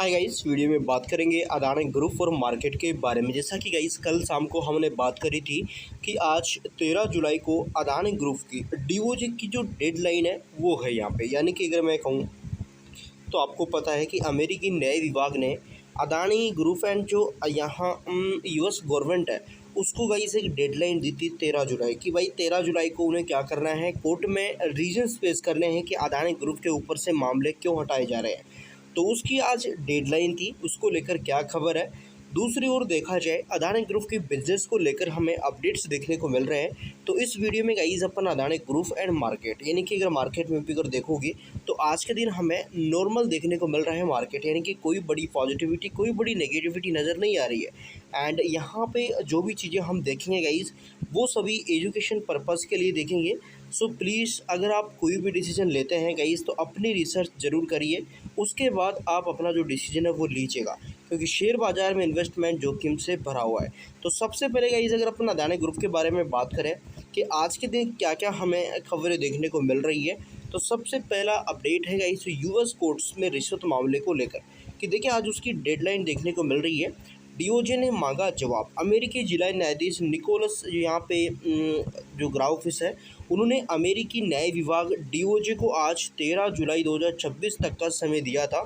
Hi guys, video में बात करेंगे अदानी ग्रुप और मार्केट के बारे में। जैसा कि गाइस कल शाम को हमने बात करी थी कि आज 13 जुलाई को अदानी ग्रुप की डीओजे की जो डेडलाइन है वो है यहाँ पे। यानी कि अगर मैं कहूँ तो आपको पता है कि अमेरिकी न्याय विभाग ने अदानी ग्रुप एंड जो यहाँ यूएस गवर्नमेंट है उसको गाइस एक डेडलाइन दी थी 13 जुलाई की। भाई 13 जुलाई को उन्हें क्या करना है, कोर्ट में रीजंस पेश करने हैं कि अदानी ग्रुप के ऊपर से मामले क्यों हटाए जा रहे हैं। तो उसकी आज डेडलाइन थी, उसको लेकर क्या खबर है। दूसरी ओर देखा जाए अदानी ग्रुप की बिजनेस को लेकर हमें अपडेट्स देखने को मिल रहे हैं। तो इस वीडियो में guys upon Adani group and market यानी कि अगर मार्केट में भी अगर देखोगे तो आज के दिन हमें नॉर्मल देखने को मिल रहा है मार्केट, यानी कि कोई बड़ी पॉजिटिविटी कोई बड़ी नेगेटिविटी नज़र नहीं आ रही है। एंड यहाँ पे जो भी चीज़ें हम देखेंगे गाइस वो सभी एजुकेशन पर्पज़ के लिए देखेंगे। सो प्लीज़ अगर आप कोई भी डिसीजन लेते हैं गाइस तो अपनी रिसर्च ज़रूर करिए, उसके बाद आप अपना जो डिसीजन है वो लीजिएगा, क्योंकि शेयर बाज़ार में इन्वेस्टमेंट जोखिम से भरा हुआ है। तो सबसे पहले गाइस अगर अपन अदानी ग्रुप के बारे में बात करें कि आज के दिन क्या क्या हमें खबरें देखने को मिल रही है, तो सबसे पहला अपडेट है गाइस यूएस कोर्ट्स में रिश्वत मामले को लेकर कि देखिए आज उसकी डेडलाइन देखने को मिल रही है। डीओजे ने मांगा जवाब। अमेरिकी जिला न्यायाधीश निकोलस यहाँ पे जो ग्राउंड ऑफिस है उन्होंने अमेरिकी न्याय विभाग डीओजे को आज 13 जुलाई 2026 तक का समय दिया था।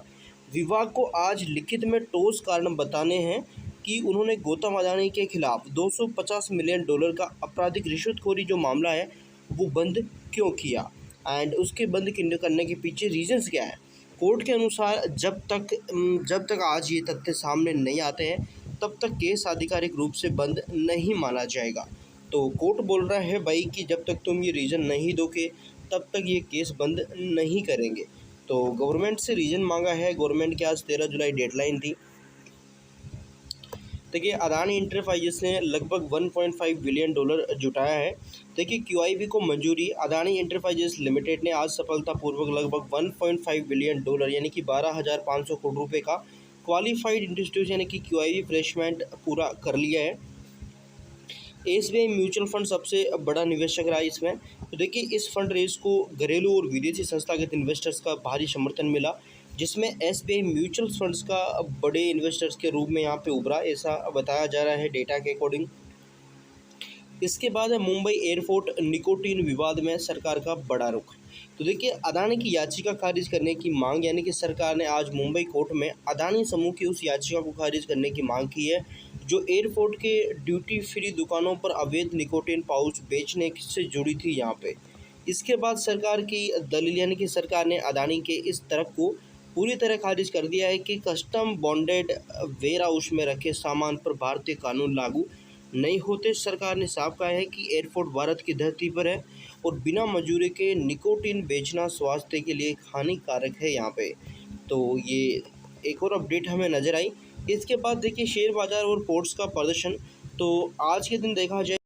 विभाग को आज लिखित में ठोस कारण बताने हैं कि उन्होंने गौतम अदानी के खिलाफ 250 मिलियन डॉलर का आपराधिक रिश्वतखोरी जो मामला है वो बंद क्यों किया एंड उसके बंद करने के पीछे रीजंस क्या है। कोर्ट के अनुसार जब तक आज ये तथ्य सामने नहीं आते हैं तब तक केस आधिकारिक रूप से बंद नहीं माना जाएगा। तो कोर्ट बोल रहा है भाई कि जब तक तुम ये रीज़न नहीं दोगे तब तक ये केस बंद नहीं करेंगे। तो गवर्नमेंट से रीज़न मांगा है, गवर्नमेंट की आज 13 जुलाई डेडलाइन थी। देखिए अदानी इंटरप्राइजेस ने लगभग 1.5 बिलियन डॉलर जुटाया है। देखिए क्यूआईबी को मंजूरी। अदानी इंटरप्राइजेस लिमिटेड ने आज सफलतापूर्वक लगभग 1.5 बिलियन डॉलर यानी कि 12,500 करोड़ रुपए का क्वालिफाइड इंस्टीट्यूट यानी कि क्यूआईबी प्लेसमेंट पूरा कर लिया है। एसबीआई म्यूचुअल फंड सबसे बड़ा निवेशक रहा इसमें। तो देखिए इस फंड रेस को घरेलू और विदेशी संस्थागत इन्वेस्टर्स का भारी समर्थन मिला, जिसमें एसबीआई म्यूचुअल फंड्स का बड़े इन्वेस्टर्स के रूप में यहाँ पे उभरा, ऐसा बताया जा रहा है डेटा के अकॉर्डिंग। इसके बाद है मुंबई एयरपोर्ट निकोटीन विवाद में सरकार का बड़ा रुख। तो देखिए अदानी की याचिका खारिज करने की मांग, यानी कि सरकार ने आज मुंबई कोर्ट में अदानी समूह की उस याचिका को खारिज करने की मांग की है जो एयरपोर्ट के ड्यूटी फ्री दुकानों पर अवैध निकोटीन पाउच बेचने से जुड़ी थी यहाँ पे। इसके बाद सरकार की दलील यानी कि सरकार ने अदानी के इस तर्क को पूरी तरह खारिज कर दिया है कि कस्टम बॉन्डेड वेयर हाउस में रखे सामान पर भारतीय कानून लागू नहीं होते। सरकार ने साफ कहा है कि एयरपोर्ट भारत की धरती पर है और बिना मजूरी के निकोटीन बेचना स्वास्थ्य के लिए हानिकारक है यहाँ पे। तो ये एक और अपडेट हमें नज़र आई। इसके बाद देखिए शेयर बाजार और पोर्ट्स का प्रदर्शन। तो आज के दिन देखा जाए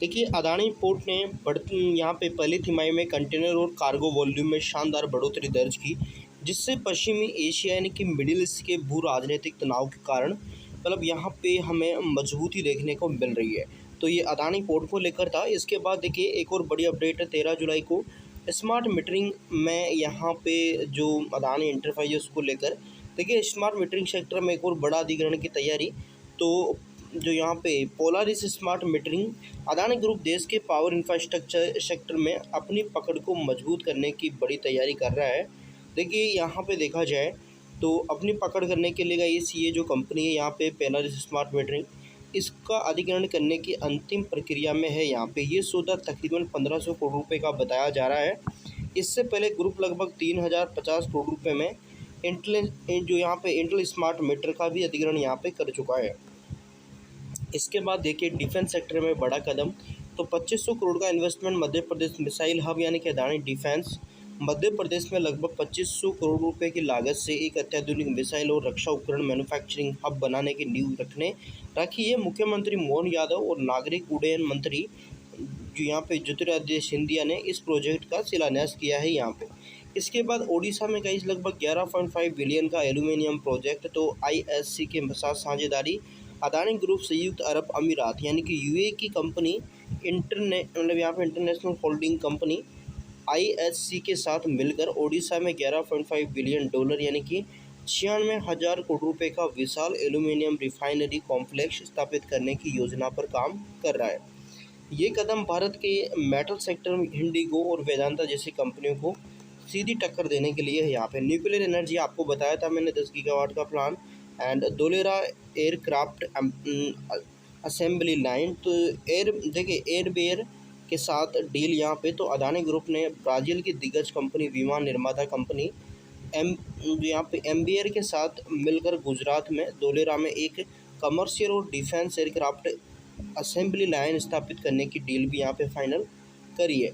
देखिए अदानी पोर्ट ने यहाँ पे पहली तिमाही में कंटेनर और कार्गो वॉल्यूम में शानदार बढ़ोतरी दर्ज की, जिससे पश्चिमी एशिया यानी कि मिडिल ईस्ट के भू राजनीतिक तनाव के कारण मतलब यहाँ पे हमें मजबूती देखने को मिल रही है। तो ये अदानी पोर्ट को लेकर था। इसके बाद देखिए एक और बड़ी अपडेट है 13 जुलाई को स्मार्ट मीटरिंग में यहाँ पे जो अदानी इंटरप्राइजेस को लेकर देखिए स्मार्ट मीटरिंग सेक्टर में एक और बड़ा अधिग्रहण की तैयारी। तो जो यहाँ पे Polaris smart metering Adani group देश के पावर इंफ्रास्ट्रक्चर सेक्टर में अपनी पकड़ को मजबूत करने की बड़ी तैयारी कर रहा है। देखिए यहाँ पे देखा जाए तो अपनी पकड़ करने के लिए ये जो कंपनी है यहाँ पे पोलारिस स्मार्ट मीटरिंग, इसका अधिग्रहण करने की अंतिम प्रक्रिया में है। यहाँ पे ये सौदा तकरीबन 1500 करोड़ रुपये का बताया जा रहा है। इससे पहले ग्रुप लगभग 3050 करोड़ रुपये में जो यहाँ पे इंटेल स्मार्ट मीटर का भी अधिग्रहण यहाँ पे कर चुका है। इसके बाद देखिए डिफेंस सेक्टर में बड़ा कदम। तो 2500 करोड़ का investment Madhya Pradesh missile hub यानी कि अदानी डिफेंस मध्य प्रदेश में लगभग 2500 करोड़ रुपए की लागत से एक अत्याधुनिक मिसाइल और रक्षा उपकरण मैन्युफैक्चरिंग हब बनाने की नींव रखी है। मुख्यमंत्री मोहन यादव और नागरिक उड्डयन मंत्री जो यहाँ पे ज्योतिरादित्य सिंधिया ने इस प्रोजेक्ट का शिलान्यास किया है यहाँ पे। इसके बाद ओडिशा में गाइस लगभग 11.5 बिलियन का एल्यूमिनियम प्रोजेक्ट। तो आईएससी के साथ साझेदारी अदानी ग्रुप संयुक्त अरब अमीरात यानी कि यूए की कंपनी मतलब यहाँ पे इंटरनेशनल होल्डिंग कंपनी IHC के साथ मिलकर ओडिशा में $11.5 बिलियन यानी कि 96,000 करोड़ रुपए का विशाल एल्यूमीनियम रिफाइनरी कॉम्प्लेक्स स्थापित करने की योजना पर काम कर रहा है। ये कदम भारत के मेटल सेक्टर में इंडिगो और वेदांता जैसी कंपनियों को सीधी टक्कर देने के लिए है। यहाँ पे न्यूक्लियर एनर्जी आपको बताया था मैंने 10 गीगावाट का plan, and Dholera aircraft assembly line. तो एयरबेयर के साथ डील यहाँ पे, तो अदानी ग्रुप ने ब्राज़ील की दिग्गज कंपनी विमान निर्माता कंपनी एम यहाँ पे एम्बियर के साथ मिलकर गुजरात में धोलेरा में एक कमर्शियल और डिफेंस एयरक्राफ्ट असेंबली लाइन स्थापित करने की डील भी यहाँ पे फाइनल करी है।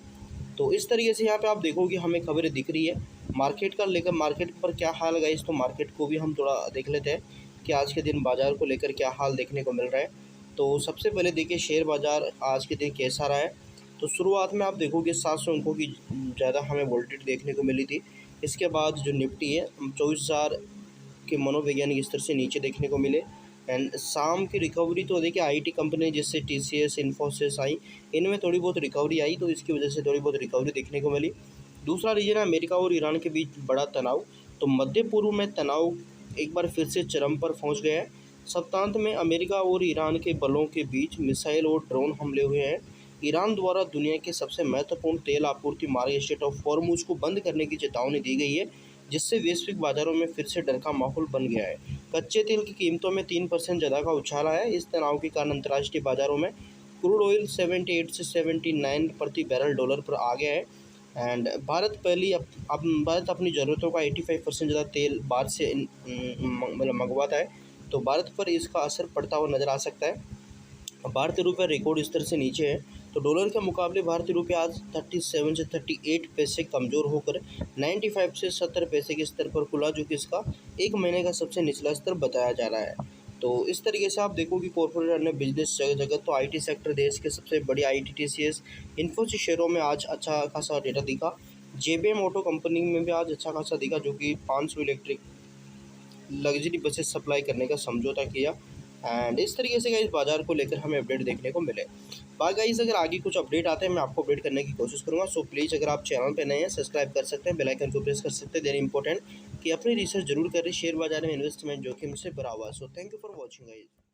तो इस तरीके से यहाँ पे आप देखोगे हमें खबरें दिख रही है मार्केट का लेकर। मार्केट पर क्या हाल है गाइस, तो मार्केट को भी हम थोड़ा देख लेते हैं कि आज के दिन बाज़ार को लेकर क्या हाल देखने को मिल रहा है। तो सबसे पहले देखिए शेयर बाज़ार आज के दिन कैसा रहा है। तो शुरुआत में आप देखोगे 700 अंकों की ज़्यादा हमें वोल्टिलिटी देखने को मिली थी। इसके बाद जो निफ्टी है 24,000 के मनोवैज्ञानिक स्तर से नीचे देखने को मिले। एंड शाम की रिकवरी तो देखिए आईटी कंपनी जैसे TCS, इन्फोसिस आई, इनमें थोड़ी बहुत रिकवरी आई, तो इसकी वजह से थोड़ी बहुत रिकवरी देखने को मिली। दूसरा रीजन है अमेरिका और ईरान के बीच बड़ा तनाव। तो मध्य पूर्व में तनाव एक बार फिर से चरम पर पहुंच गया है। सप्तांत में अमेरिका और ईरान के बलों के बीच मिसाइल और ड्रोन हमले हुए हैं। ईरान द्वारा दुनिया के सबसे महत्वपूर्ण तेल आपूर्ति मार्ग स्ट्रेट ऑफ हॉर्मुज को बंद करने की चेतावनी दी गई है, जिससे वैश्विक बाजारों में फिर से डर का माहौल बन गया है। कच्चे तेल की कीमतों में 3% ज़्यादा का उछाल आया है। इस तनाव के कारण अंतर्राष्ट्रीय बाजारों में क्रूड ऑयल 78 से 79 प्रति बैरल डॉलर पर आ गया है। एंड भारत भारत अपनी ज़रूरतों का 85% ज़्यादा तेल बाहर से मतलब मंगवाता है, तो भारत पर इसका असर पड़ता हुआ नज़र आ सकता है। भारतीय रुपये रिकॉर्ड स्तर से नीचे है, तो डॉलर के मुकाबले भारतीय रुपये आज 37 से 38 पैसे कमज़ोर होकर 95 से 70 पैसे के स्तर पर खुला, जो कि इसका एक महीने का सबसे निचला स्तर बताया जा रहा है। तो इस तरीके से आप देखो कि कॉर्पोरेट अन्य बिजनेस जगत, तो आईटी सेक्टर देश के सबसे बड़ी आईटी TCS, इन्फोसिस शेयरों में आज अच्छा खासा डेटा दिखा। JBM ऑटो कंपनी में भी आज अच्छा खासा दिखा, जो कि 500 इलेक्ट्रिक लग्जरी बसेस सप्लाई करने का समझौता किया। एंड इस तरीके से गाइस बाजार को लेकर हमें अपडेट देखने को मिले। बाकी गाइस अगर आगे कुछ अपडेट आते हैं मैं आपको अपडेट करने की कोशिश करूंगा। सो प्लीज़ अगर आप चैनल पे नए हैं सब्सक्राइब कर सकते हैं, बेल आइकन को प्रेस कर सकते हैं। वेरी इंपॉर्टेंट कि अपनी रिसर्च जरूर करें, शेयर बाजार में इन्वेस्टमेंट जोखिम से भरा हुआ। So thank you for watching guys.